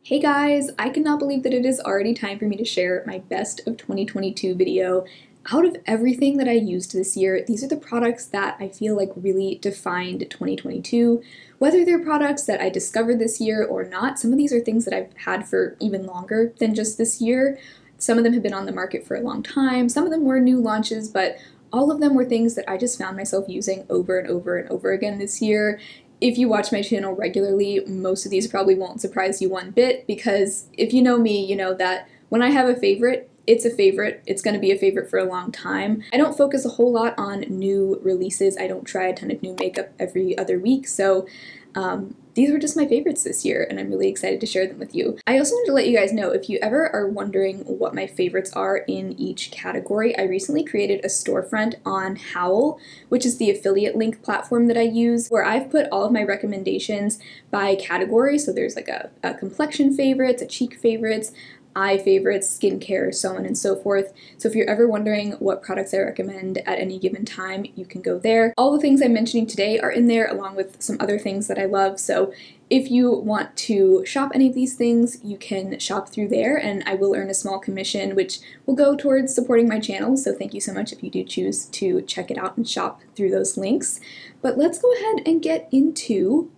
Hey guys, I cannot believe that it is already time for me to share my best of 2022 video. Out of everything that I used this year, these are the products that I feel like really defined 2022. Whether they're products that I discovered this year or not, some of these are things that I've had for even longer than just this year. Some of them have been on the market for a long time, some of them were new launches, but all of them were things that I just found myself using over and over and over again this year. If you watch my channel regularly, most of these probably won't surprise you one bit, because if you know me, you know that when I have a favorite, it's a favorite. It's going to be a favorite for a long time. I don't focus a whole lot on new releases. I don't try a ton of new makeup every other week, so these were just my favorites this year, and I'm really excited to share them with you. I also wanted to let you guys know, if you ever are wondering what my favorites are in each category, I recently created a storefront on Howl, which is the affiliate link platform that I use, where I've put all of my recommendations by category. So there's like a complexion favorites, a cheek favorites, eye favorites, skincare, so on and so forth. So if you're ever wondering what products I recommend at any given time, you can go there. All the things I'm mentioning today are in there, along with some other things that I love. So if you want to shop any of these things, you can shop through there, and I will earn a small commission, which will go towards supporting my channel. So thank you so much if you do choose to check it out and shop through those links. But let's go ahead and get into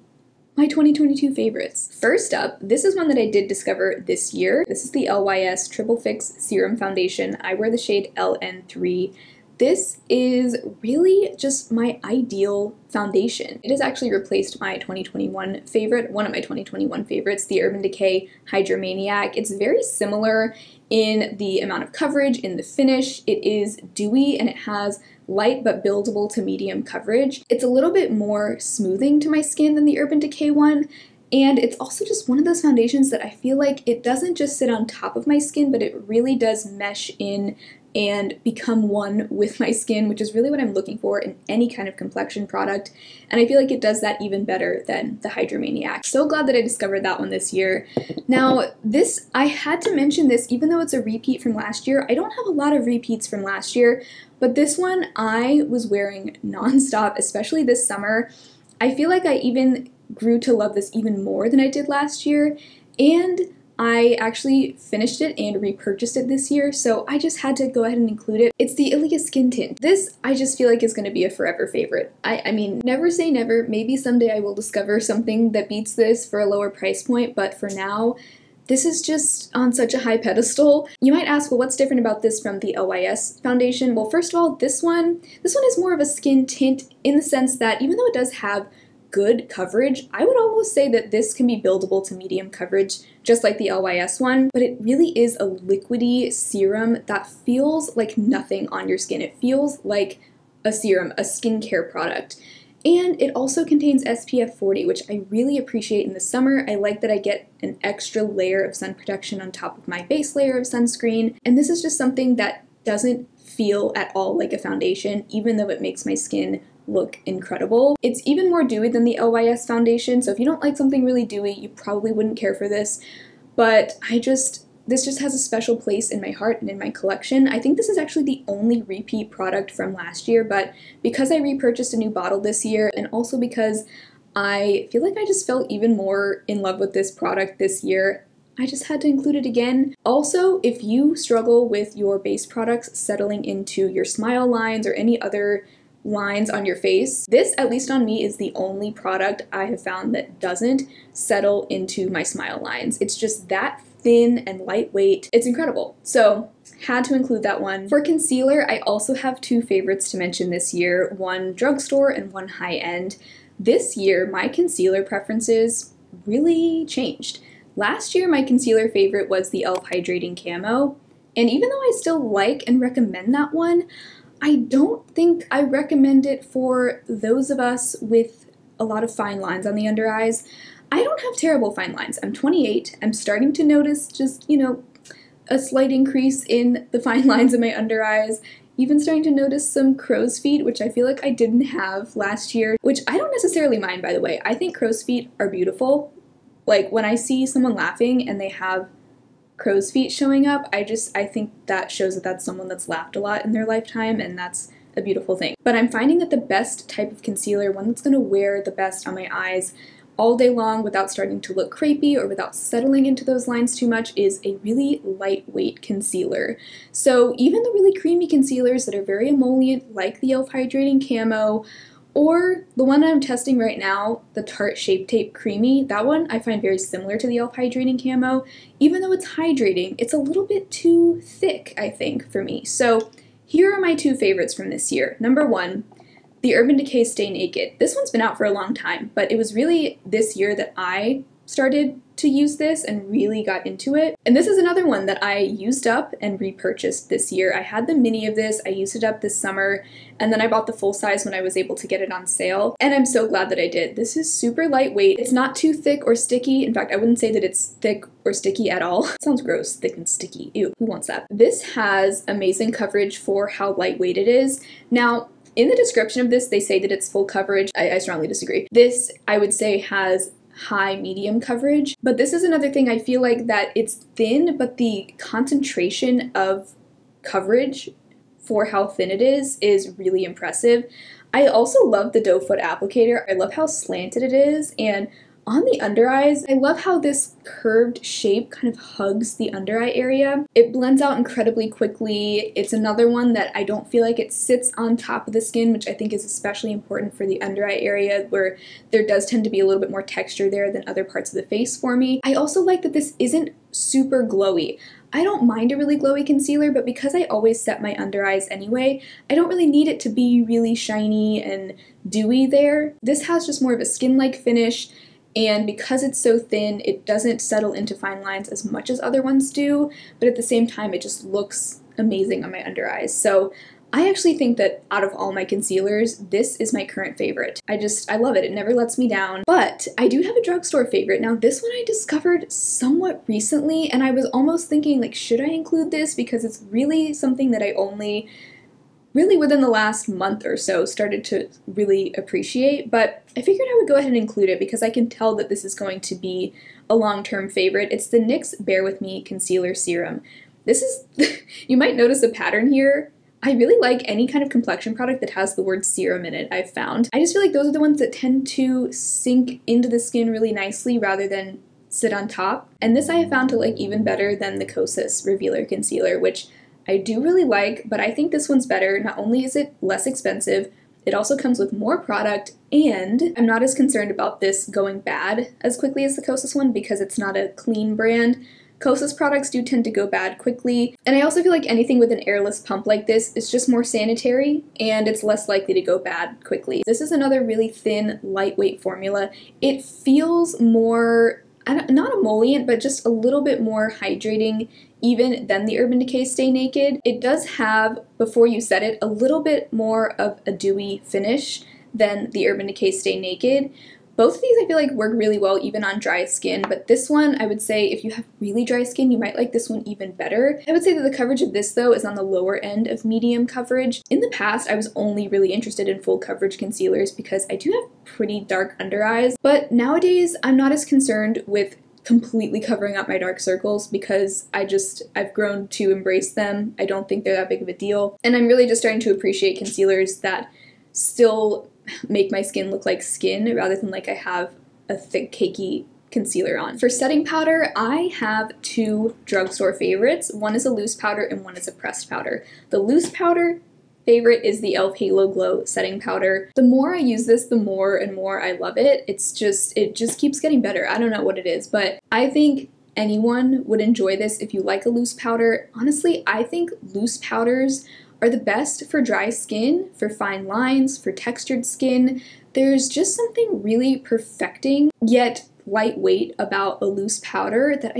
my 2022 favorites. First up, this is one that I did discover this year. This is the LYS Triple Fix Serum Foundation. I wear the shade LN3. This is really just my ideal foundation. It has actually replaced my 2021 favorite, one of my 2021 favorites, the Urban Decay Hydromaniac. It's very similar in the amount of coverage, in the finish. It is dewy and it has light but buildable to medium coverage. It's a little bit more smoothing to my skin than the Urban Decay one, and it's also just one of those foundations that I feel like it doesn't just sit on top of my skin, but it really does mesh in and become one with my skin, which is really what I'm looking for in any kind of complexion product, and I feel like it does that even better than the Hydromaniac. So glad that I discovered that one this year. Now, this, I had to mention this even though it's a repeat from last year. I don't have a lot of repeats from last year, but this one I was wearing nonstop, especially this summer. I feel like I even grew to love this even more than I did last year, and I actually finished it and repurchased it this year, so I just had to go ahead and include it. It's the Ilia Skin Tint. This, I just feel like, is going to be a forever favorite. I mean, never say never. Maybe someday I will discover something that beats this for a lower price point, but for now, this is just on such a high pedestal. You might ask, well, what's different about this from the LYS foundation? Well, first of all, this one is more of a skin tint in the sense that even though it does have good coverage, I would almost say that this can be buildable to medium coverage, just like the LYS one, but it really is a liquidy serum that feels like nothing on your skin. It feels like a serum, a skincare product. And it also contains SPF 40, which I really appreciate in the summer. I like that I get an extra layer of sun protection on top of my base layer of sunscreen. And this is just something that doesn't feel at all like a foundation, even though it makes my skin look incredible. It's even more dewy than the LYS foundation, so if you don't like something really dewy, you probably wouldn't care for this. But this just has a special place in my heart and in my collection. I think this is actually the only repeat product from last year, but because I repurchased a new bottle this year, and also because I feel like I just felt even more in love with this product this year, I just had to include it again. Also, if you struggle with your base products settling into your smile lines or any other lines on your face, this, at least on me, is the only product I have found that doesn't settle into my smile lines. It's just that thin and lightweight. It's incredible. So, had to include that one. For concealer, I also have two favorites to mention this year, one drugstore and one high-end. This year, my concealer preferences really changed. Last year, my concealer favorite was the e.l.f. Hydrating Camo, and even though I still like and recommend that one, I don't think I recommend it for those of us with a lot of fine lines on the under eyes. I don't have terrible fine lines. I'm 28. I'm starting to notice just, you know, a slight increase in the fine lines in my under eyes. Even starting to notice some crow's feet, which I feel like I didn't have last year, which I don't necessarily mind, by the way. I think crow's feet are beautiful. Like, when I see someone laughing and they have crow's feet showing up, I think that shows that that's someone that's laughed a lot in their lifetime, and that's a beautiful thing. But I'm finding that the best type of concealer, one that's going to wear the best on my eyes, all day long without starting to look crepey or without settling into those lines too much is a really lightweight concealer. So even the really creamy concealers that are very emollient, like the e.l.f. Hydrating Camo, or the one I'm testing right now, the Tarte Shape Tape Creamy, that one I find very similar to the e.l.f. Hydrating Camo. Even though it's hydrating, it's a little bit too thick, I think, for me. So here are my two favorites from this year. Number one, the Urban Decay Stay Naked. This one's been out for a long time, but it was really this year that I started to use this and really got into it. And this is another one that I used up and repurchased this year. I had the mini of this, I used it up this summer, and then I bought the full size when I was able to get it on sale. And I'm so glad that I did. This is super lightweight. It's not too thick or sticky. In fact, I wouldn't say that it's thick or sticky at all. It sounds gross, thick and sticky. Ew, who wants that? This has amazing coverage for how lightweight it is. Now, in the description of this, they say that it's full coverage. I strongly disagree. This, I would say, has high medium coverage, but this is another thing. I feel like that it's thin, but the concentration of coverage for how thin it is really impressive. I also love the doe foot applicator. I love how slanted it is, and on the under eyes, I love how this curved shape kind of hugs the under eye area. It blends out incredibly quickly. It's another one that I don't feel like it sits on top of the skin, which I think is especially important for the under eye area, where there does tend to be a little bit more texture there than other parts of the face for me. I also like that this isn't super glowy. I don't mind a really glowy concealer, but because I always set my under eyes anyway, I don't really need it to be really shiny and dewy there. This has just more of a skin-like finish. And because it's so thin, it doesn't settle into fine lines as much as other ones do, but at the same time, it just looks amazing on my under eyes. So I actually think that out of all my concealers, this is my current favorite. I love it. It never lets me down. But I do have a drugstore favorite. Now, this one I discovered somewhat recently, and I was almost thinking, like, should I include this? Because it's really something that I only really within the last month or so started to really appreciate, but I figured I would go ahead and include it because I can tell that this is going to be a long-term favorite. It's the NYX Bare With Me Concealer Serum. This is, you might notice a pattern here. I really like any kind of complexion product that has the word serum in it, I've found. I just feel like those are the ones that tend to sink into the skin really nicely rather than sit on top. And this I have found to like even better than the Kosas Revealer Concealer, which I do really like, but I think this one's better. Not only is it less expensive, it also comes with more product, and I'm not as concerned about this going bad as quickly as the Kosas one because it's not a clean brand. Kosas products do tend to go bad quickly, and I also feel like anything with an airless pump like this is just more sanitary, and it's less likely to go bad quickly. This is another really thin, lightweight formula. It feels more, not emollient, but just a little bit more hydrating even than the Urban Decay Stay Naked. It does have, before you set it, a little bit more of a dewy finish than the Urban Decay Stay Naked. Both of these I feel like work really well even on dry skin, but this one I would say if you have really dry skin, you might like this one even better. I would say that the coverage of this though is on the lower end of medium coverage. In the past, I was only really interested in full coverage concealers because I do have pretty dark under eyes, but nowadays I'm not as concerned with completely covering up my dark circles because I've grown to embrace them. I don't think they're that big of a deal. And I'm really just starting to appreciate concealers that still make my skin look like skin rather than like I have a thick cakey concealer on. For setting powder, I have two drugstore favorites. One is a loose powder and one is a pressed powder. The loose powder favorite is the e.l.f. Halo Glow setting powder. The more I use this, the more and more I love it. It just keeps getting better. I don't know what it is, but I think anyone would enjoy this if you like a loose powder. Honestly, I think loose powders are the best for dry skin, for fine lines, for textured skin. There's just something really perfecting yet lightweight about a loose powder that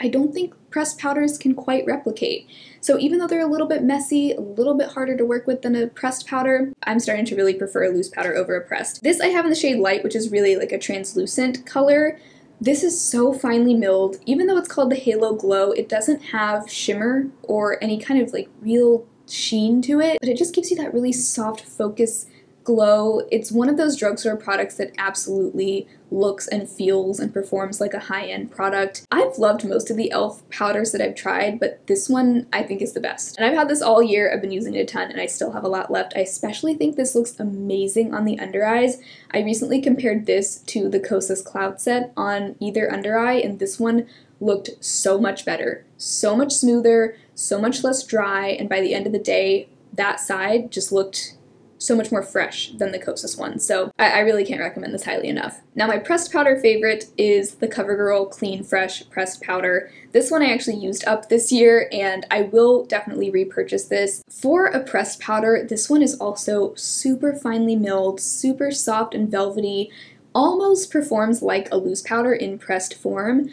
I don't think pressed powders can quite replicate. So even though they're a little bit messy, a little bit harder to work with than a pressed powder, I'm starting to really prefer a loose powder over a pressed. This I have in the shade Light, which is really like a translucent color. This is so finely milled. Even though it's called the Halo Glow, it doesn't have shimmer or any kind of like real sheen to it, but it just gives you that really soft focus glow. It's one of those drugstore products that absolutely looks and feels and performs like a high-end product. I've loved most of the e.l.f. powders that I've tried, but this one I think is the best. And I've had this all year, I've been using it a ton, and I still have a lot left. I especially think this looks amazing on the under eyes. I recently compared this to the Kosas Cloud Set on either under eye, and this one looked so much better, so much smoother, so much less dry, and by the end of the day, that side just looked so much more fresh than the Kosas one, so I really can't recommend this highly enough. Now my pressed powder favorite is the CoverGirl Clean Fresh Pressed Powder. This one I actually used up this year, and I will definitely repurchase this. For a pressed powder, this one is also super finely milled, super soft and velvety, almost performs like a loose powder in pressed form.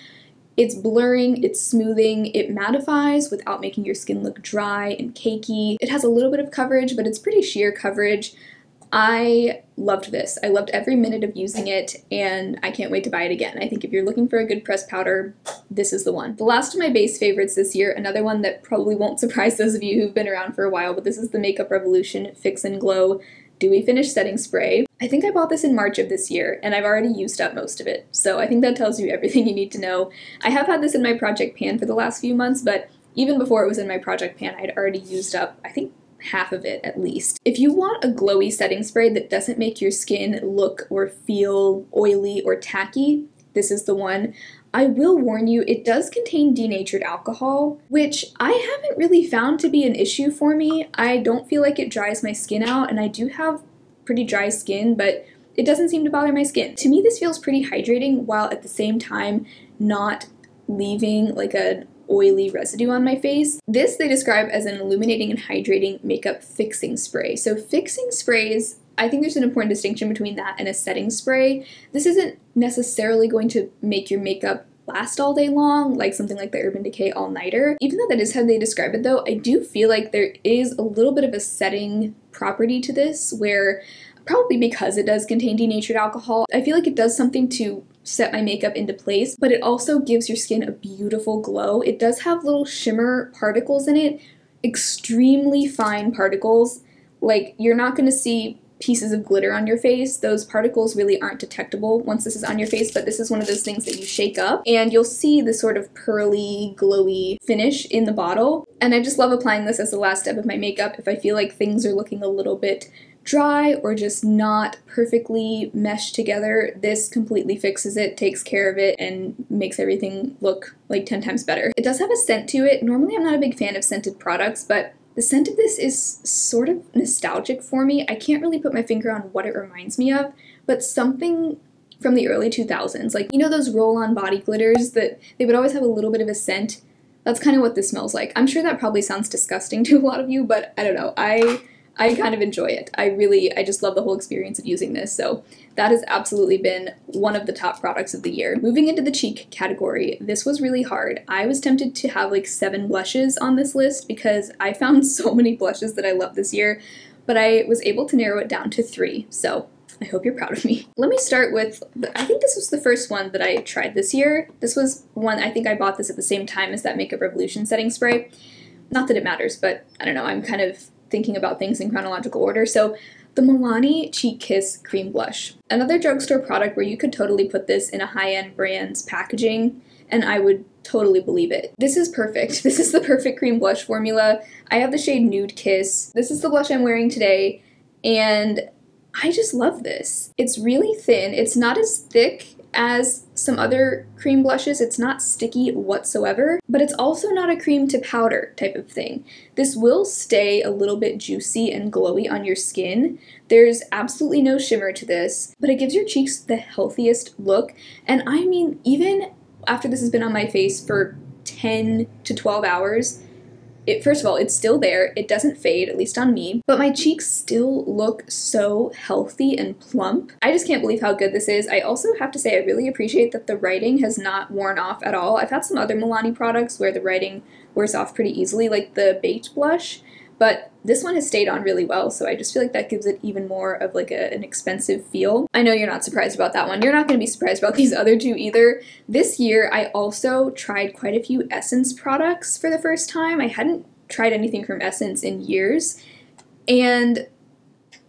It's blurring, it's smoothing, it mattifies without making your skin look dry and cakey. It has a little bit of coverage, but it's pretty sheer coverage. I loved this. I loved every minute of using it, and I can't wait to buy it again. I think if you're looking for a good pressed powder, this is the one. The last of my base favorites this year, another one that probably won't surprise those of you who've been around for a while, but this is the Makeup Revolution Fix and Glow Dewy Finish Setting Spray. I think I bought this in March of this year, and I've already used up most of it, so I think that tells you everything you need to know. I have had this in my project pan for the last few months, but even before it was in my project pan, I'd already used up, I think, half of it at least. If you want a glowy setting spray that doesn't make your skin look or feel oily or tacky, this is the one. I will warn you, it does contain denatured alcohol, which I haven't really found to be an issue for me. I don't feel like it dries my skin out, and I do have pretty dry skin, but it doesn't seem to bother my skin. To me, this feels pretty hydrating while at the same time not leaving like an oily residue on my face. This they describe as an illuminating and hydrating makeup fixing spray. So fixing sprays, I think there's an important distinction between that and a setting spray. This isn't necessarily going to make your makeup last all day long, like something like the Urban Decay All-Nighter. Even though that is how they describe it though, I do feel like there is a little bit of a setting property to this where, probably because it does contain denatured alcohol, I feel like it does something to set my makeup into place, but it also gives your skin a beautiful glow. It does have little shimmer particles in it, extremely fine particles. Like, you're not going to see pieces of glitter on your face. Those particles really aren't detectable once this is on your face, but this is one of those things that you shake up and you'll see the sort of pearly, glowy finish in the bottle. And I just love applying this as the last step of my makeup if I feel like things are looking a little bit dry or just not perfectly meshed together. This completely fixes it, takes care of it, and makes everything look like 10 times better. It does have a scent to it. Normally I'm not a big fan of scented products, but the scent of this is sort of nostalgic for me. I can't really put my finger on what it reminds me of, but something from the early 2000s. Like, you know those roll-on body glitters that they would always have a little bit of a scent? That's kind of what this smells like. I'm sure that probably sounds disgusting to a lot of you, but I don't know. I kind of enjoy it. I just love the whole experience of using this, so that has absolutely been one of the top products of the year. Moving into the cheek category, this was really hard. I was tempted to have like 7 blushes on this list because I found so many blushes that I love this year, but I was able to narrow it down to 3, so I hope you're proud of me. Let me start with, I think this was the first one that I tried this year. This was one, I think I bought this at the same time as that Makeup Revolution setting spray. Not that it matters, but I don't know, I'm kind of thinking about things in chronological order. So the Milani Cheek Kiss Cream Blush. Another drugstore product where you could totally put this in a high-end brand's packaging and I would totally believe it. This is perfect. This is the perfect cream blush formula. I have the shade Nude Kiss. This is the blush I'm wearing today, and I just love this. It's really thin. It's not as thick as some other cream blushes. It's not sticky whatsoever, but it's also not a cream to powder type of thing. This will stay a little bit juicy and glowy on your skin. There's absolutely no shimmer to this, but it gives your cheeks the healthiest look. And I mean, even after this has been on my face for 10 to 12 hours, first of all, it's still there, it doesn't fade, at least on me, but my cheeks still look so healthy and plump. I just can't believe how good this is. I also have to say I really appreciate that the writing has not worn off at all. I've had some other Milani products where the writing wears off pretty easily, like the Baked blush, but this one has stayed on really well, so I just feel like that gives it even more of like an expensive feel. I know you're not surprised about that one. You're not going to be surprised about these other two either. This year, I also tried quite a few Essence products for the first time. I hadn't tried anything from Essence in years, and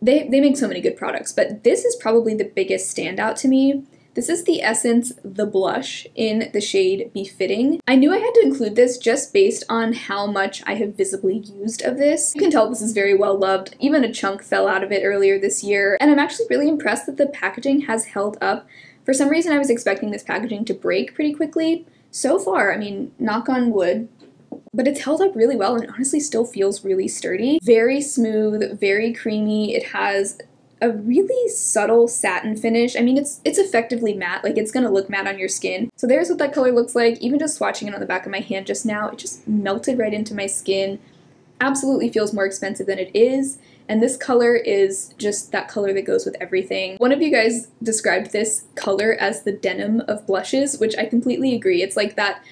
they make so many good products, but this is probably the biggest standout to me. This is the Essence The Blush in the shade Befitting. I knew I had to include this just based on how much I have visibly used of this. You can tell this is very well loved. Even a chunk fell out of it earlier this year, and I'm actually really impressed that the packaging has held up. For some reason, I was expecting this packaging to break pretty quickly. So far, I mean, knock on wood, but it's held up really well and honestly still feels really sturdy. Very smooth, very creamy. It has a really subtle satin finish. I mean, it's effectively matte, like it's gonna look matte on your skin. So there's what that color looks like. Even just swatching it on the back of my hand just now, it just melted right into my skin. Absolutely feels more expensive than it is. And this color is just that color that goes with everything. One of you guys described this color as the denim of blushes, which I completely agree. It's like that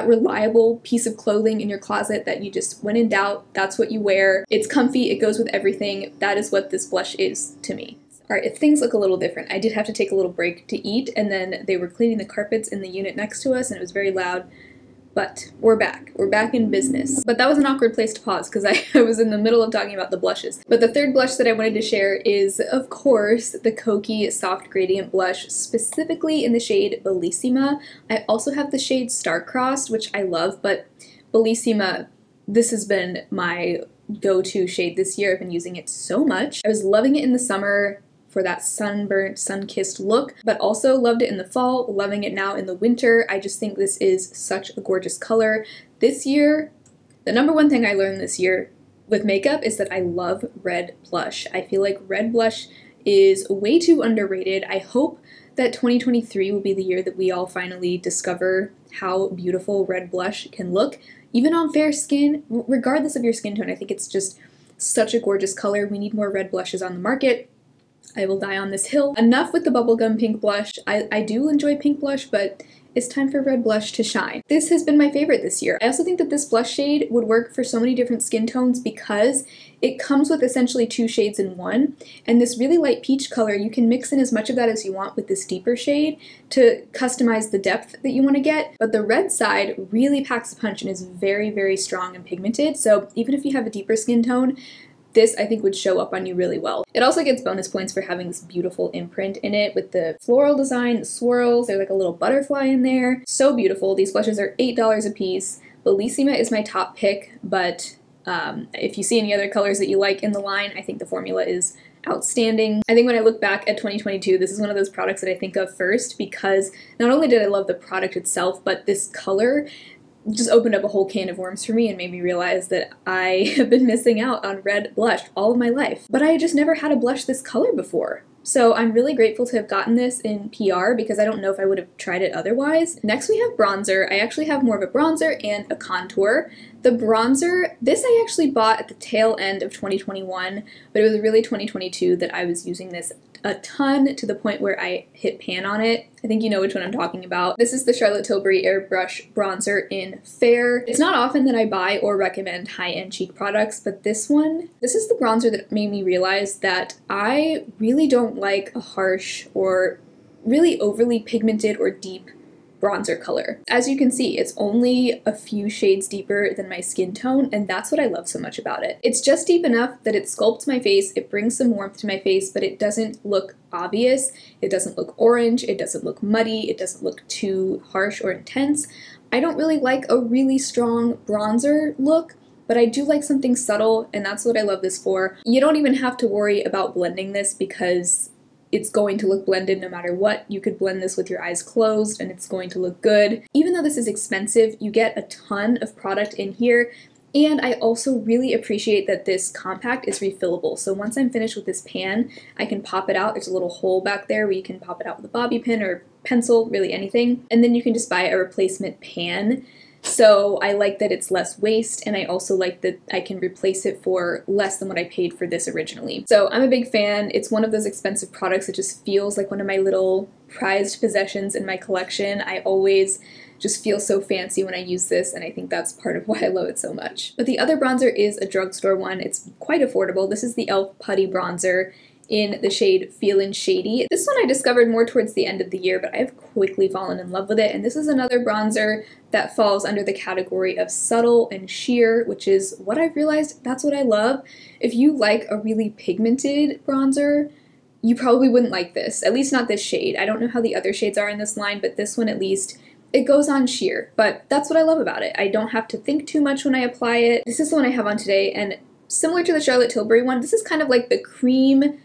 reliable piece of clothing in your closet that you just, when in doubt, that's what you wear. It's comfy, it goes with everything. That is what this blush is to me. All right, if things look a little different, I did have to take a little break to eat, and then they were cleaning the carpets in the unit next to us, and it was very loud. But we're back. We're back in business. But that was an awkward place to pause because I was in the middle of talking about the blushes. But the third blush that I wanted to share is, of course, the Kokie Soft Gradient Blush, specifically in the shade Bellissima. I also have the shade Star-Crossed, which I love, but Bellissima, this has been my go-to shade this year. I've been using it so much. I was loving it in the summer for that sunburnt, sun-kissed look, but also loved it in the fall, loving it now in the winter. I just think this is such a gorgeous color. This year, the number one thing I learned this year with makeup is that I love red blush. I feel like red blush is way too underrated. I hope that 2023 will be the year that we all finally discover how beautiful red blush can look, even on fair skin, regardless of your skin tone. I think it's just such a gorgeous color. We need more red blushes on the market. I will die on this hill. Enough with the bubblegum pink blush. I do enjoy pink blush, but it's time for red blush to shine. This has been my favorite this year. I also think that this blush shade would work for so many different skin tones because it comes with essentially 2 shades in one, and this really light peach color, you can mix in as much of that as you want with this deeper shade to customize the depth that you want to get, but the red side really packs a punch and is very, very strong and pigmented, so even if you have a deeper skin tone, this I think would show up on you really well. It also gets bonus points for having this beautiful imprint in it with the floral design, the swirls, there's like a little butterfly in there. So beautiful. These blushes are $8 a piece. Bellissima is my top pick, but if you see any other colors that you like in the line, I think the formula is outstanding. I think when I look back at 2022, this is one of those products that I think of first because not only did I love the product itself, but this color just opened up a whole can of worms for me and made me realize that I have been missing out on red blush all of my life. But I just never had a blush this color before. So I'm really grateful to have gotten this in PR because I don't know if I would have tried it otherwise. Next we have bronzer. I actually have more of a bronzer and a contour. The bronzer, this I actually bought at the tail end of 2021, but it was really 2022 that I was using this a ton to the point where I hit pan on it. I think you know which one I'm talking about. This is the Charlotte Tilbury Airbrush Bronzer in Fair. It's not often that I buy or recommend high-end cheek products, but this is the bronzer that made me realize that I really don't like a harsh or really overly pigmented or deep bronzer color. As you can see, it's only a few shades deeper than my skin tone, and that's what I love so much about it. It's just deep enough that it sculpts my face, it brings some warmth to my face, but it doesn't look obvious, it doesn't look orange, it doesn't look muddy, it doesn't look too harsh or intense. I don't really like a really strong bronzer look, but I do like something subtle, and that's what I love this for. You don't even have to worry about blending this because it's going to look blended no matter what. You could blend this with your eyes closed and it's going to look good. Even though this is expensive, you get a ton of product in here. And I also really appreciate that this compact is refillable. So once I'm finished with this pan, I can pop it out. There's a little hole back there where you can pop it out with a bobby pin or pencil, really anything. And then you can just buy a replacement pan. So I like that it's less waste, and I also like that I can replace it for less than what I paid for this originally. So I'm a big fan. It's one of those expensive products that just feels like one of my little prized possessions in my collection. I always just feel so fancy when I use this, and I think that's part of why I love it so much. But the other bronzer is a drugstore one. It's quite affordable. This is the e.l.f. Putty Bronzer in the shade Feelin' Shady. This one I discovered more towards the end of the year, but I've quickly fallen in love with it, and this is another bronzer that falls under the category of subtle and sheer, which is what I've realized that's what I love. If you like a really pigmented bronzer, you probably wouldn't like this, at least not this shade. I don't know how the other shades are in this line, but this one at least, it goes on sheer, but that's what I love about it. I don't have to think too much when I apply it. This is the one I have on today, and similar to the Charlotte Tilbury one, this is kind of like the cream,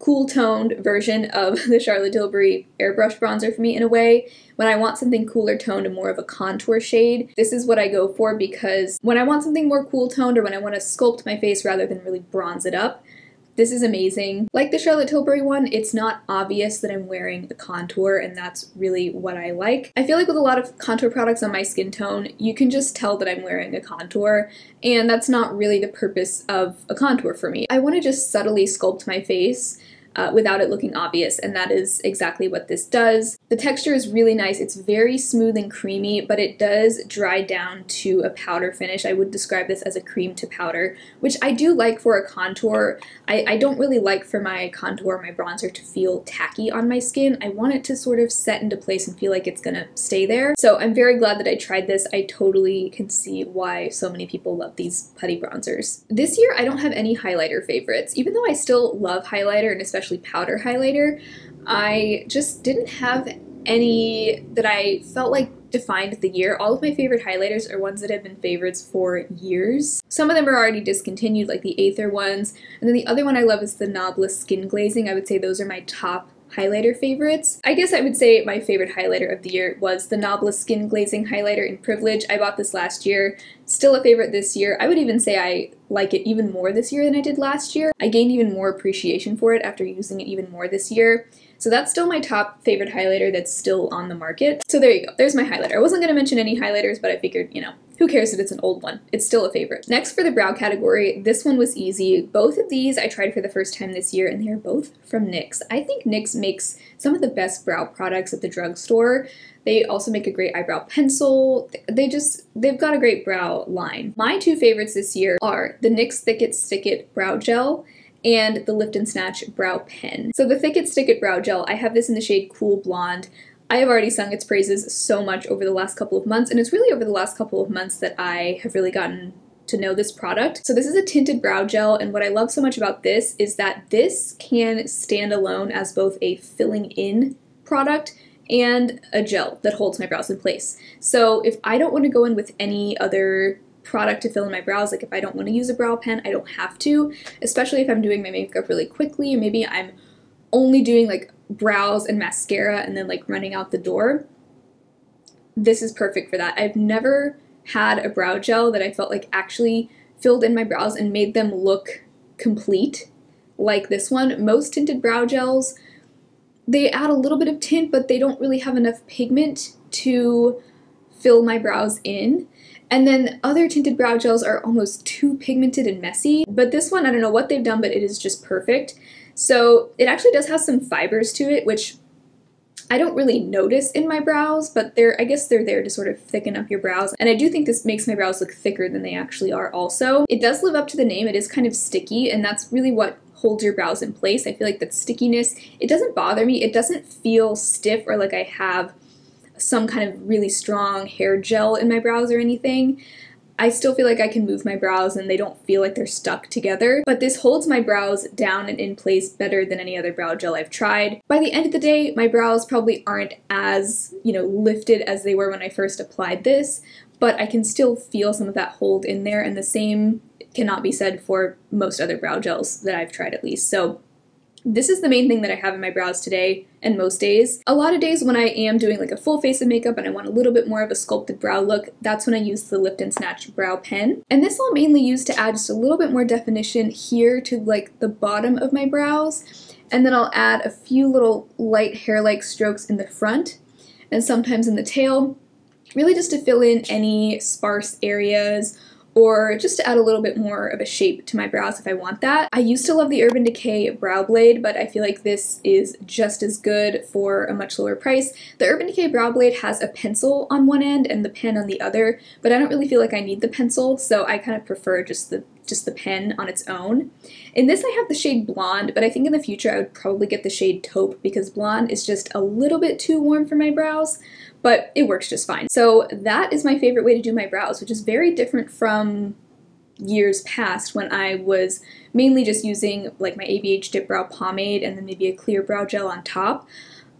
cool-toned version of the Charlotte Tilbury airbrush bronzer for me in a way. When I want something cooler toned and more of a contour shade, this is what I go for, because when I want something more cool-toned or when I want to sculpt my face rather than really bronze it up, this is amazing. Like the Charlotte Tilbury one, it's not obvious that I'm wearing the contour, and that's really what I like. I feel like with a lot of contour products on my skin tone, you can just tell that I'm wearing a contour, and that's not really the purpose of a contour for me. I want to just subtly sculpt my face without it looking obvious, and that is exactly what this does. The texture is really nice. It's very smooth and creamy, but it does dry down to a powder finish. I would describe this as a cream to powder, which I do like for a contour. I don't really like for my contour, my bronzer, to feel tacky on my skin. I want it to sort of set into place and feel like it's gonna stay there. So I'm very glad that I tried this. I totally can see why so many people love these putty bronzers. This year, I don't have any highlighter favorites. Even though I still love highlighter, and especially powder highlighter, I just didn't have any that I felt like defined the year. All of my favorite highlighters are ones that have been favorites for years. Some of them are already discontinued, like the ATHR ones, and then the other one I love is the Knobless Skin Glazing. I would say those are my top highlighter favorites. I guess I would say my favorite highlighter of the year was the Knobless Skin Glazing highlighter in Privilege. I bought this last year. Still a favorite this year. I would even say I like it even more this year than I did last year. I gained even more appreciation for it after using it even more this year. So that's still my top favorite highlighter that's still on the market. So there you go. There's my highlighter. I wasn't going to mention any highlighters, but I figured, you know, who cares if it's an old one? It's still a favorite. Next, for the brow category, this one was easy. Both of these I tried for the first time this year, and they are both from NYX. I think NYX makes some of the best brow products at the drugstore. They also make a great eyebrow pencil. They've got a great brow line. My two favorites this year are the NYX Thick It Stick It Brow Gel and the Lift and Snatch Brow Pen. So the Thick It Stick It Brow Gel, I have this in the shade Cool Blonde. I have already sung its praises so much over the last couple of months, and it's really over the last couple of months that I have really gotten to know this product. So this is a tinted brow gel, and what I love so much about this is that this can stand alone as both a filling in product and a gel that holds my brows in place. So if I don't want to go in with any other product to fill in my brows, like if I don't want to use a brow pen, I don't have to, especially if I'm doing my makeup really quickly, or maybe I'm only doing like brows and mascara and then like running out the door. This is perfect for that. I've never had a brow gel that I felt like actually filled in my brows and made them look complete like this one. Most tinted brow gels, they add a little bit of tint, but they don't really have enough pigment to fill my brows in. And then other tinted brow gels are almost too pigmented and messy. But this one, I don't know what they've done, but it is just perfect. So it actually does have some fibers to it, which I don't really notice in my brows, but I guess they're there to sort of thicken up your brows. And I do think this makes my brows look thicker than they actually are also. It does live up to the name. It is kind of sticky, and that's really what holds your brows in place. I feel like that stickiness, it doesn't bother me. It doesn't feel stiff or like I have some kind of really strong hair gel in my brows or anything. I still feel like I can move my brows and they don't feel like they're stuck together, but this holds my brows down and in place better than any other brow gel I've tried. By the end of the day, my brows probably aren't as, lifted as they were when I first applied this, but I can still feel some of that hold in there, and the same cannot be said for most other brow gels that I've tried at least. So this is the main thing that I have in my brows today and most days. A lot of days when I am doing like a full face of makeup and I want a little bit more of a sculpted brow look, that's when I use the Lift and Snatch Brow Pen. And this I'll mainly use to add just a little bit more definition here to like the bottom of my brows. And then I'll add a few little light hair-like strokes in the front and sometimes in the tail, really just to fill in any sparse areas or just to add a little bit more of a shape to my brows if I want that. I used to love the Urban Decay Brow Blade, but I feel like this is just as good for a much lower price. The Urban Decay Brow Blade has a pencil on one end and the pen on the other, but I don't really feel like I need the pencil, so I kind of prefer just the just the pen on its own. In this I have the shade Blonde, but I think in the future I would probably get the shade Taupe because Blonde is just a little bit too warm for my brows, but it works just fine. So that is my favorite way to do my brows, which is very different from years past when I was mainly just using like my ABH Dip Brow Pomade and then maybe a clear brow gel on top.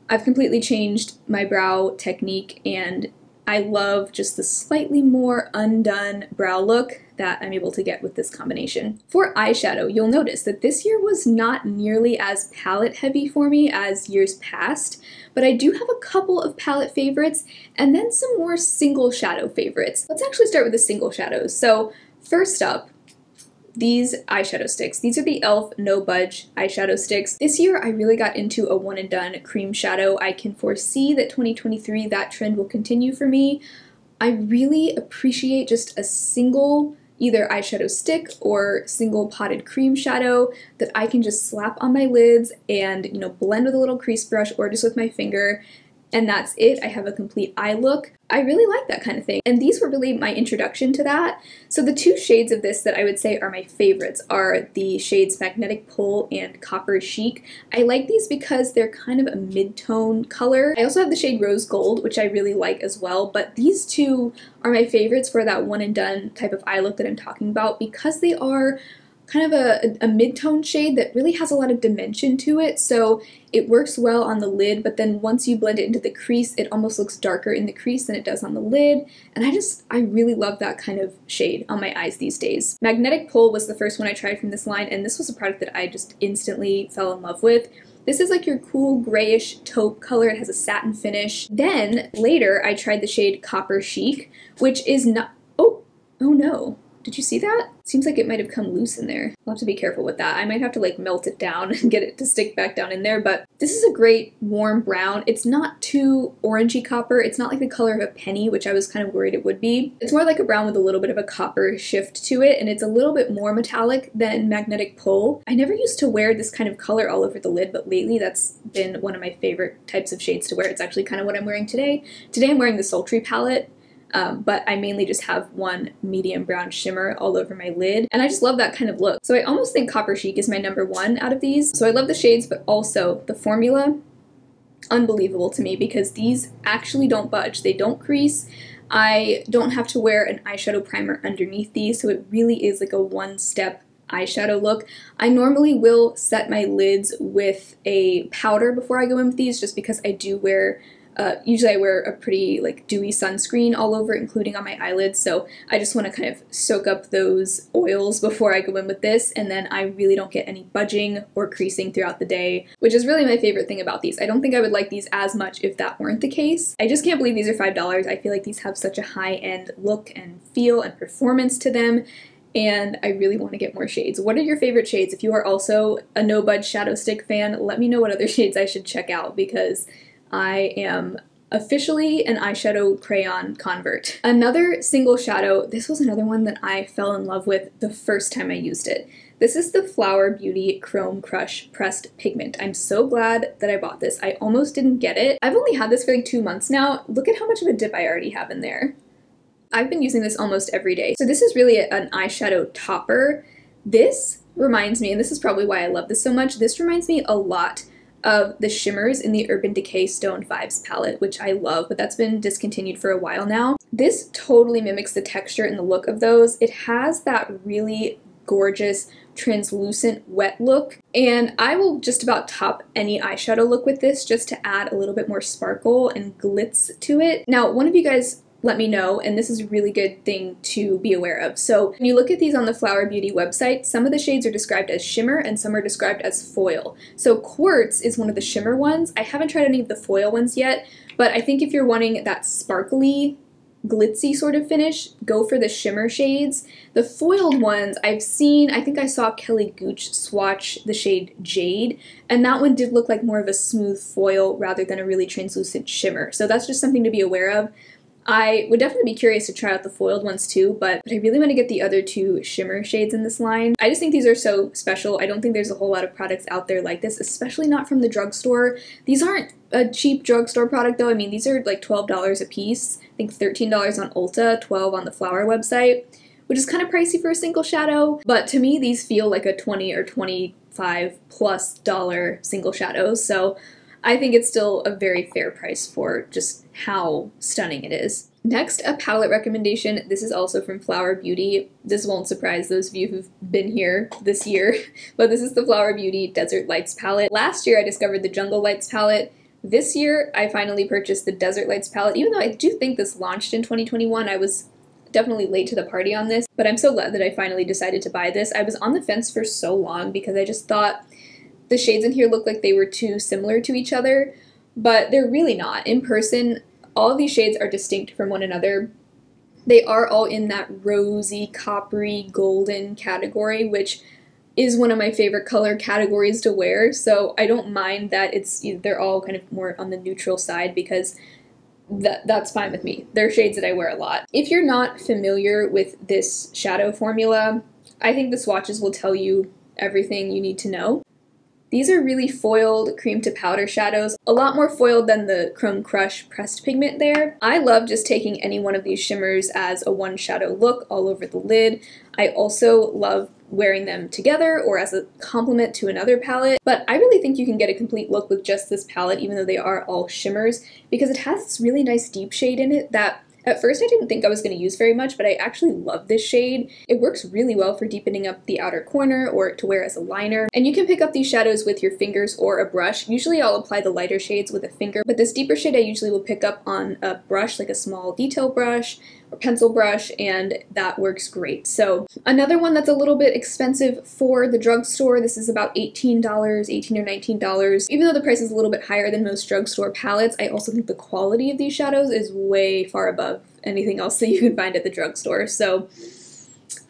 I've completely changed my brow technique and I love just the slightly more undone brow look that I'm able to get with this combination. For eyeshadow, you'll notice that this year was not nearly as palette heavy for me as years past, but I do have a couple of palette favorites and then some more single shadow favorites. Let's actually start with the single shadows. So first up, these eyeshadow sticks. These are the e.l.f. No Budge eyeshadow sticks. This year I really got into a one and done cream shadow. I can foresee that 2023 that trend will continue for me. I really appreciate just a single either eyeshadow stick or single potted cream shadow that I can just slap on my lids and, you know, blend with a little crease brush or just with my finger, and that's it. I have a complete eye look. I really like that kind of thing, and these were really my introduction to that. So the two shades of this that I would say are my favorites are the shades Magnetic Pull and Copper Chic. I like these because they're kind of a mid-tone color. I also have the shade Rose Gold, which I really like as well, but these two are my favorites for that one and done type of eye look that I'm talking about because they are kind of a mid-tone shade that really has a lot of dimension to it, so it works well on the lid, but then once you blend it into the crease, it almost looks darker in the crease than it does on the lid, and I really love that kind of shade on my eyes these days. Magnetic Pull was the first one I tried from this line, and this was a product that I just instantly fell in love with. This is like your cool grayish taupe color. It has a satin finish. Then later I tried the shade Copper Chic, which is not, oh no. Did you see that? Seems like it might have come loose in there. I'll have to be careful with that. I might have to like melt it down and get it to stick back down in there, but this is a great warm brown. It's not too orangey copper. It's not like the color of a penny, which I was kind of worried it would be. It's more like a brown with a little bit of a copper shift to it, and it's a little bit more metallic than Magnetic Pull. I never used to wear this kind of color all over the lid, but lately that's been one of my favorite types of shades to wear. It's actually kind of what I'm wearing today. Today I'm wearing the Sultry palette, but I mainly just have one medium brown shimmer all over my lid, and I just love that kind of look. So I almost think Copper Chic is my #1 out of these. So I love the shades, but also the formula, unbelievable to me because these actually don't budge. They don't crease. I don't have to wear an eyeshadow primer underneath these, so it really is like a one-step eyeshadow look. I normally will set my lids with a powder before I go in with these just because I do wear usually I wear a pretty like dewy sunscreen all over, including on my eyelids, so I just want to kind of soak up those oils before I go in with this, and then I really don't get any budging or creasing throughout the day, which is really my favorite thing about these. I don't think I would like these as much if that weren't the case. I just can't believe these are $5. I feel like these have such a high-end look and feel and performance to them, and I really want to get more shades. What are your favorite shades? If you are also a No Budge shadow stick fan, let me know what other shades I should check out because I am officially an eyeshadow crayon convert. Another single shadow, this was another one that I fell in love with the first time I used it. This is the Flower Beauty Chrome Crush Pressed Pigment. I'm so glad that I bought this. I almost didn't get it. I've only had this for like 2 months now. Look at how much of a dip I already have in there. I've been using this almost every day. So this is really an eyeshadow topper. This reminds me, and this is probably why I love this so much, this reminds me a lot of the shimmers in the Urban Decay Stone 5s palette, which I love, but that's been discontinued for a while now. This totally mimics the texture and the look of those. It has that really gorgeous, translucent, wet look, and I will just about top any eyeshadow look with this just to add a little bit more sparkle and glitz to it. Now, one of you guys let me know, and this is a really good thing to be aware of. So when you look at these on the Flower Beauty website, some of the shades are described as shimmer and some are described as foil. So Quartz is one of the shimmer ones. I haven't tried any of the foil ones yet, but I think if you're wanting that sparkly, glitzy sort of finish, go for the shimmer shades. The foiled ones I've seen, I think I saw Kelly Gooch swatch the shade Jade, and that one did look like more of a smooth foil rather than a really translucent shimmer. So that's just something to be aware of. I would definitely be curious to try out the foiled ones too, but I really want to get the other two shimmer shades in this line. I just think these are so special. I don't think there's a whole lot of products out there like this, especially not from the drugstore. These aren't a cheap drugstore product though. I mean, these are like $12 a piece. I think $13 on Ulta, $12 on the Flower website, which is kind of pricey for a single shadow, but to me these feel like a $20 or $25+ single shadow, so I think it's still a very fair price for just how stunning it is. Next, a palette recommendation. This is also from Flower Beauty. This won't surprise those of you who've been here this year, but this is the Flower Beauty Desert Lights palette. Last year I discovered the Jungle Lights palette. This year I finally purchased the Desert Lights palette, even though I do think this launched in 2021. I was definitely late to the party on this, but I'm so glad that I finally decided to buy this. I was on the fence for so long because I just thought the shades in here looked like they were too similar to each other, but they're really not. In person, all of these shades are distinct from one another. They are all in that rosy, coppery, golden category, which is one of my favorite color categories to wear, so I don't mind that they're all kind of more on the neutral side because that's fine with me. They're shades that I wear a lot. If you're not familiar with this shadow formula, I think the swatches will tell you everything you need to know. These are really foiled cream to powder shadows, a lot more foiled than the Chrome Crush pressed pigment there. I love just taking any one of these shimmers as a one shadow look all over the lid. I also love wearing them together or as a complement to another palette, but I really think you can get a complete look with just this palette, even though they are all shimmers, because it has this really nice deep shade in it that at first I didn't think I was going to use very much, but I actually love this shade. It works really well for deepening up the outer corner or to wear as a liner. And you can pick up these shadows with your fingers or a brush. Usually I'll apply the lighter shades with a finger, but this deeper shade I usually will pick up on a brush, like a small detail brush or pencil brush, and that works great. So another one that's a little bit expensive for the drugstore, this is about $18, $18 or $19. Even though the price is a little bit higher than most drugstore palettes, I also think the quality of these shadows is way far above anything else that you can find at the drugstore. So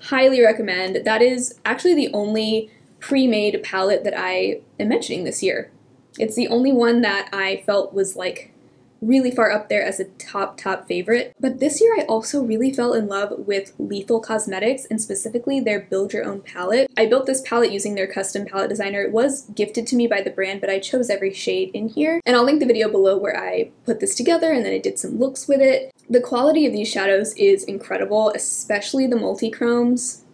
highly recommend. That is actually the only pre-made palette that I am mentioning this year. It's the only one that I felt was like really far up there as a top favorite. But this year I also really fell in love with Lethal Cosmetics, and specifically their Build Your Own palette. I built this palette using their custom palette designer. It was gifted to me by the brand, but I chose every shade in here. And I'll link the video below where I put this together and then I did some looks with it. The quality of these shadows is incredible, especially the multi-chromes.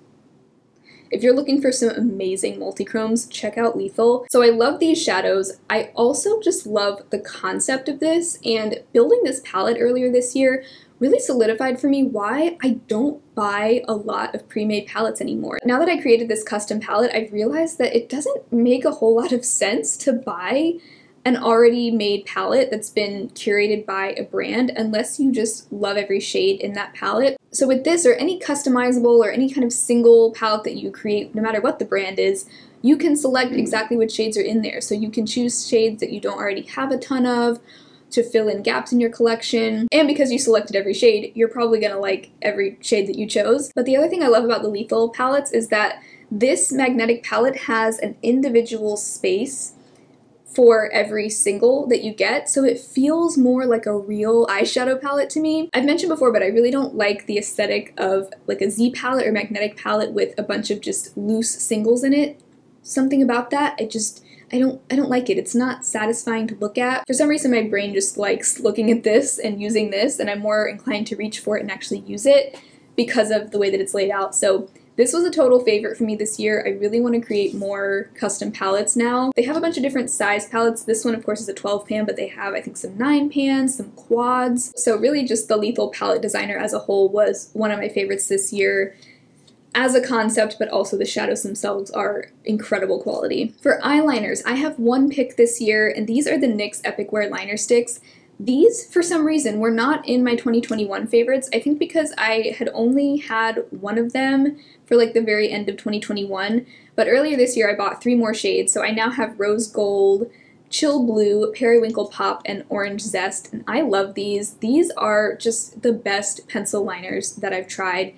If you're looking for some amazing multi-chromes, check out Lethal. So I love these shadows. I also just love the concept of this, and building this palette earlier this year really solidified for me why I don't buy a lot of pre-made palettes anymore. Now that I created this custom palette, I've realized that it doesn't make a whole lot of sense to buy an already made palette that's been curated by a brand unless you just love every shade in that palette. So with this or any customizable or any kind of single palette that you create, no matter what the brand is, you can select exactly which shades are in there. So you can choose shades that you don't already have a ton of to fill in gaps in your collection. And because you selected every shade, you're probably gonna like every shade that you chose. But the other thing I love about the Lethal palettes is that this magnetic palette has an individual space for every single that you get, so it feels more like a real eyeshadow palette to me. I've mentioned before, but I really don't like the aesthetic of like a Z palette or magnetic palette with a bunch of just loose singles in it. Something about that, I don't like it. It's not satisfying to look at. For some reason, my brain just likes looking at this and using this, and I'm more inclined to reach for it and actually use it because of the way that it's laid out. So this was a total favorite for me this year. I really want to create more custom palettes now. They have a bunch of different size palettes. This one, of course, is a 12 pan, but they have, I think, some 9 pans, some quads. So really just the Lethal palette designer as a whole was one of my favorites this year as a concept, but also the shadows themselves are incredible quality. For eyeliners, I have one pick this year, and these are the NYX Epic Wear Liner Sticks. These, for some reason, were not in my 2021 favorites. I think because I had only had one of them for like the very end of 2021, but earlier this year I bought 3 more shades, so I now have Rose Gold, Chill Blue, Periwinkle Pop, and Orange Zest, and I love these. These are just the best pencil liners that I've tried.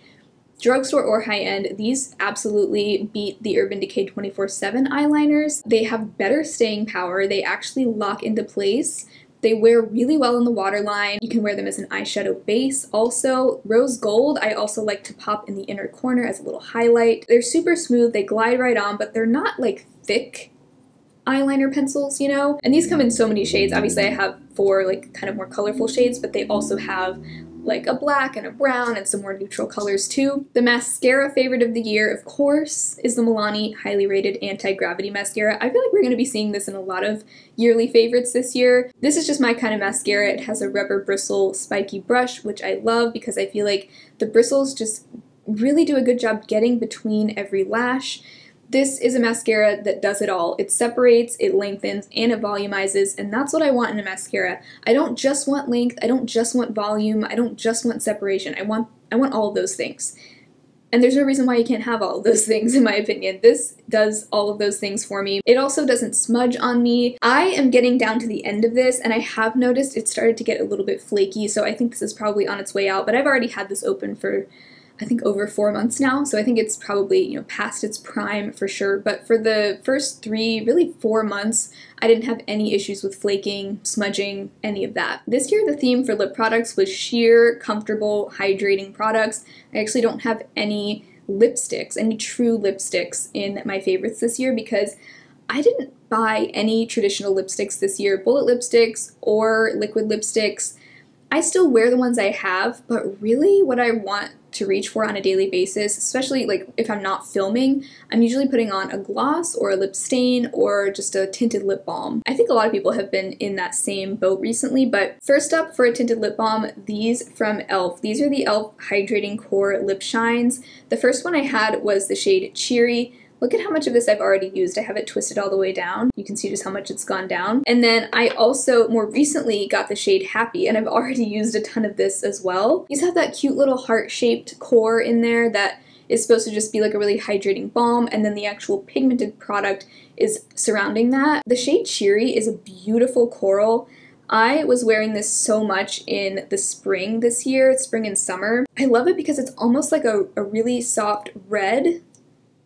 Drugstore or high-end, these absolutely beat the Urban Decay 24/7 eyeliners. They have better staying power. They actually lock into place. They wear really well in the waterline. You can wear them as an eyeshadow base. Also, Rose Gold, I also like to pop in the inner corner as a little highlight. They're super smooth, they glide right on, but they're not like thick eyeliner pencils, you know? And these come in so many shades. Obviously I have 4 like kind of more colorful shades, but they also have like a black and a brown and some more neutral colors too. The mascara favorite of the year, of course, is the Milani highly rated anti-gravity mascara. I feel like we're going to be seeing this in a lot of yearly favorites this year. This is just my kind of mascara. It has a rubber bristle spiky brush, which I love because I feel like the bristles just really do a good job getting between every lash. This is a mascara that does it all. It separates, it lengthens, and it volumizes, and that's what I want in a mascara. I don't just want length, I don't just want volume, I don't just want separation. I want all of those things. And there's no reason why you can't have all of those things, in my opinion. This does all of those things for me. It also doesn't smudge on me. I am getting down to the end of this, and I have noticed it started to get a little bit flaky, so I think this is probably on its way out, but I've already had this open for I think over 4 months now, so I think it's probably, you know, past its prime for sure. But for the first 3, really 4 months, I didn't have any issues with flaking, smudging, any of that. This year the theme for lip products was sheer, comfortable, hydrating products. I actually don't have any lipsticks, any true lipsticks in my favorites this year because I didn't buy any traditional lipsticks this year, bullet lipsticks or liquid lipsticks. I still wear the ones I have, but really what I want to reach for on a daily basis, especially like if I'm not filming, I'm usually putting on a gloss or a lip stain or just a tinted lip balm. I think a lot of people have been in that same boat recently, but first up for a tinted lip balm, these from e.l.f. These are the e.l.f. Hydrating Core Lip Shines. The first one I had was the shade Cheery. Look at how much of this I've already used. I have it twisted all the way down. You can see just how much it's gone down. And then I also more recently got the shade Happy, and I've already used a ton of this as well. These have that cute little heart-shaped core in there that is supposed to just be like a really hydrating balm, and then the actual pigmented product is surrounding that. The shade Cheery is a beautiful coral. I was wearing this so much in the spring this year, spring and summer. I love it because it's almost like a really soft red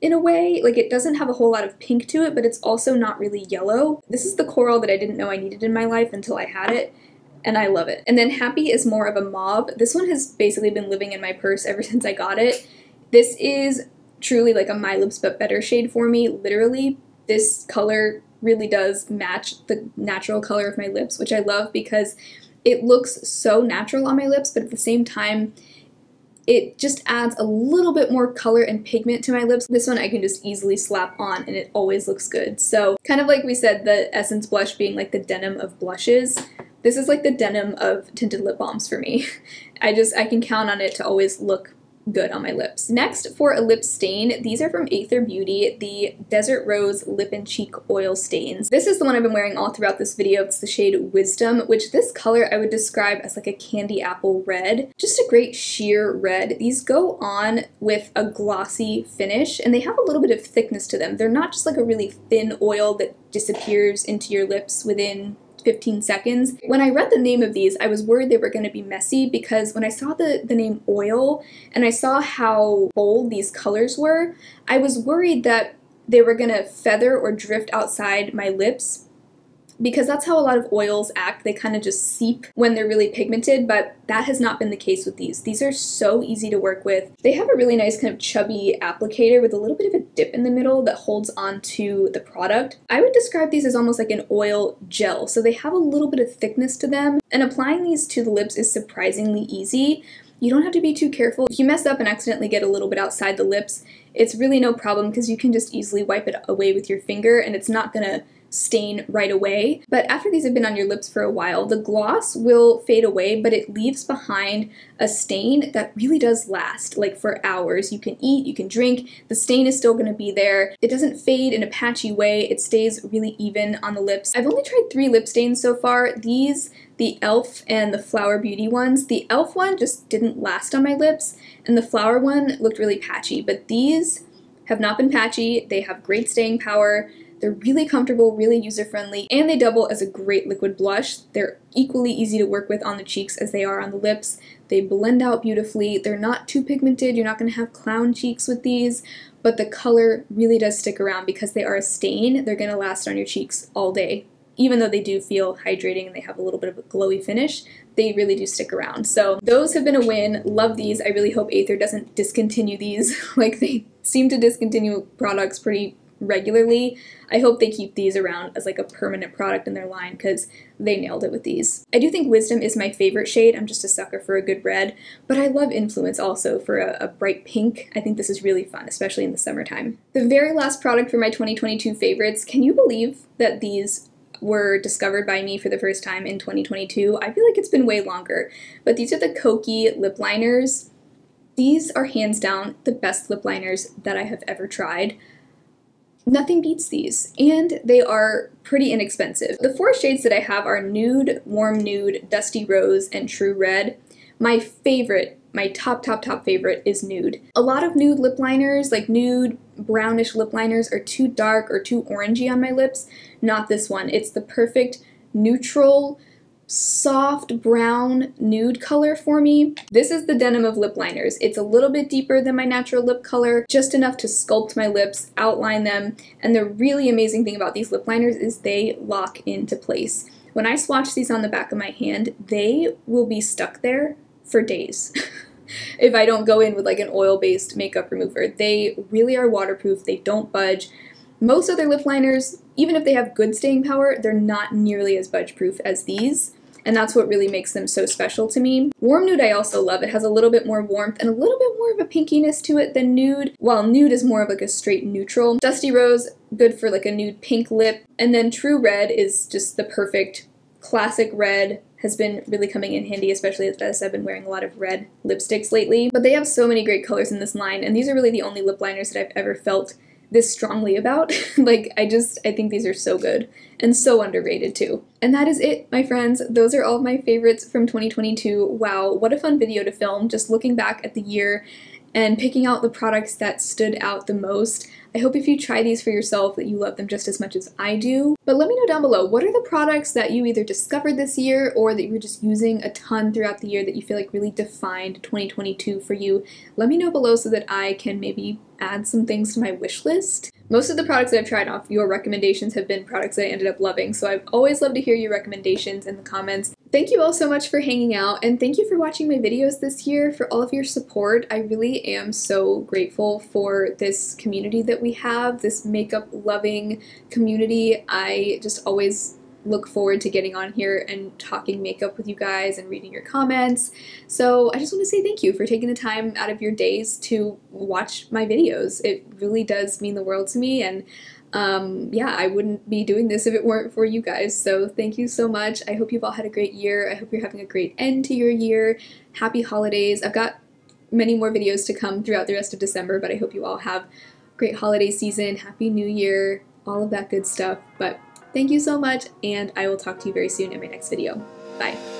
in a way. Like, it doesn't have a whole lot of pink to it, but it's also not really yellow. This is the coral that I didn't know I needed in my life until I had it, and I love it. And then Happy is more of a mauve. This one has basically been living in my purse ever since I got it. This is truly like a My Lips But Better shade for me, literally. This color really does match the natural color of my lips, which I love because it looks so natural on my lips, but at the same time, it just adds a little bit more color and pigment to my lips. This one I can just easily slap on and it always looks good. So kind of like we said, the Essence blush being like the denim of blushes, this is like the denim of tinted lip balms for me. I can count on it to always look good on my lips. Next, for a lip stain, these are from ATHR Beauty, the Desert Rose Lip and Cheek Oil Stains. This is the one I've been wearing all throughout this video. It's the shade Wisdom, which this color I would describe as like a candy apple red. Just a great sheer red. These go on with a glossy finish, and they have a little bit of thickness to them. They're not just like a really thin oil that disappears into your lips within 15 seconds. When I read the name of these, I was worried they were going to be messy because when I saw the name oil and I saw how bold these colors were, I was worried that they were going to feather or drift outside my lips, because that's how a lot of oils act. They kind of just seep when they're really pigmented, but that has not been the case with these. These are so easy to work with. They have a really nice kind of chubby applicator with a little bit of a dip in the middle that holds onto the product. I would describe these as almost like an oil gel, so they have a little bit of thickness to them, and applying these to the lips is surprisingly easy. You don't have to be too careful. If you mess up and accidentally get a little bit outside the lips, it's really no problem because you can just easily wipe it away with your finger and it's not gonna stain right away. But after these have been on your lips for a while, the gloss will fade away, but it leaves behind a stain that really does last, like for hours. You can eat, you can drink, the stain is still gonna be there. It doesn't fade in a patchy way, it stays really even on the lips. I've only tried 3 lip stains so far. These, the e.l.f. and the Flower Beauty ones. The e.l.f. one just didn't last on my lips, and the Flower one looked really patchy, but these have not been patchy. They have great staying power. They're really comfortable, really user-friendly, and they double as a great liquid blush. They're equally easy to work with on the cheeks as they are on the lips. They blend out beautifully. They're not too pigmented. You're not going to have clown cheeks with these, but the color really does stick around because they are a stain. They're going to last on your cheeks all day. Even though they do feel hydrating and they have a little bit of a glowy finish, they really do stick around. So those have been a win. Love these. I really hope ATHR doesn't discontinue these. Like, they seem to discontinue products pretty regularly. I hope they keep these around as like a permanent product in their line because they nailed it with these. I do think Wisdom is my favorite shade. I'm just a sucker for a good red, but I love Influence also for a bright pink. I think this is really fun, especially in the summertime. The very last product for my 2022 favorites, can you believe that these were discovered by me for the first time in 2022? I feel like it's been way longer, but these are the Kokie lip liners. These are hands down the best lip liners that I have ever tried. Nothing beats these, and they are pretty inexpensive. The 4 shades that I have are Nude, Warm Nude, Dusty Rose, and True Red. My favorite, my top favorite is Nude. A lot of nude lip liners, like nude, brownish lip liners, are too dark or too orangey on my lips. Not this one. It's the perfect neutral, soft brown nude color for me. This is the denim of lip liners. It's a little bit deeper than my natural lip color, just enough to sculpt my lips, outline them, and the really amazing thing about these lip liners is they lock into place. When I swatch these on the back of my hand, they will be stuck there for days. If I don't go in with like an oil-based makeup remover. They really are waterproof, they don't budge. Most other lip liners, even if they have good staying power, they're not nearly as budge proof as these. And that's what really makes them so special to me. Warm Nude I also love. It has a little bit more warmth and a little bit more of a pinkiness to it than Nude, while Nude is more of like a straight neutral. Dusty Rose, good for like a nude pink lip. And then True Red is just the perfect classic red. Has been really coming in handy, especially as I've been wearing a lot of red lipsticks lately. But they have so many great colors in this line, and these are really the only lip liners that I've ever felt this strongly about. Like, I think these are so good and so underrated too. And that is it, my friends. Those are all of my favorites from 2022. Wow, what a fun video to film, just looking back at the year and picking out the products that stood out the most. I hope if you try these for yourself that you love them just as much as I do. But let me know down below, what are the products that you either discovered this year or that you were just using a ton throughout the year that you feel like really defined 2022 for you? Let me know below so that I can maybe add some things to my wish list. Most of the products that I've tried off your recommendations have been products that I ended up loving, so I've always loved to hear your recommendations in the comments. Thank you all so much for hanging out, and thank you for watching my videos this year, for all of your support. I really am so grateful for this community that we have, this makeup-loving community. I just always look forward to getting on here and talking makeup with you guys and reading your comments. So I just want to say thank you for taking the time out of your days to watch my videos. It really does mean the world to me, and yeah, I wouldn't be doing this if it weren't for you guys, so thank you so much. I hope you've all had a great year. I hope you're having a great end to your year. Happy holidays. I've got many more videos to come throughout the rest of December, but I hope you all have a great holiday season, Happy New Year, all of that good stuff. But thank you so much, and I will talk to you very soon in my next video. Bye.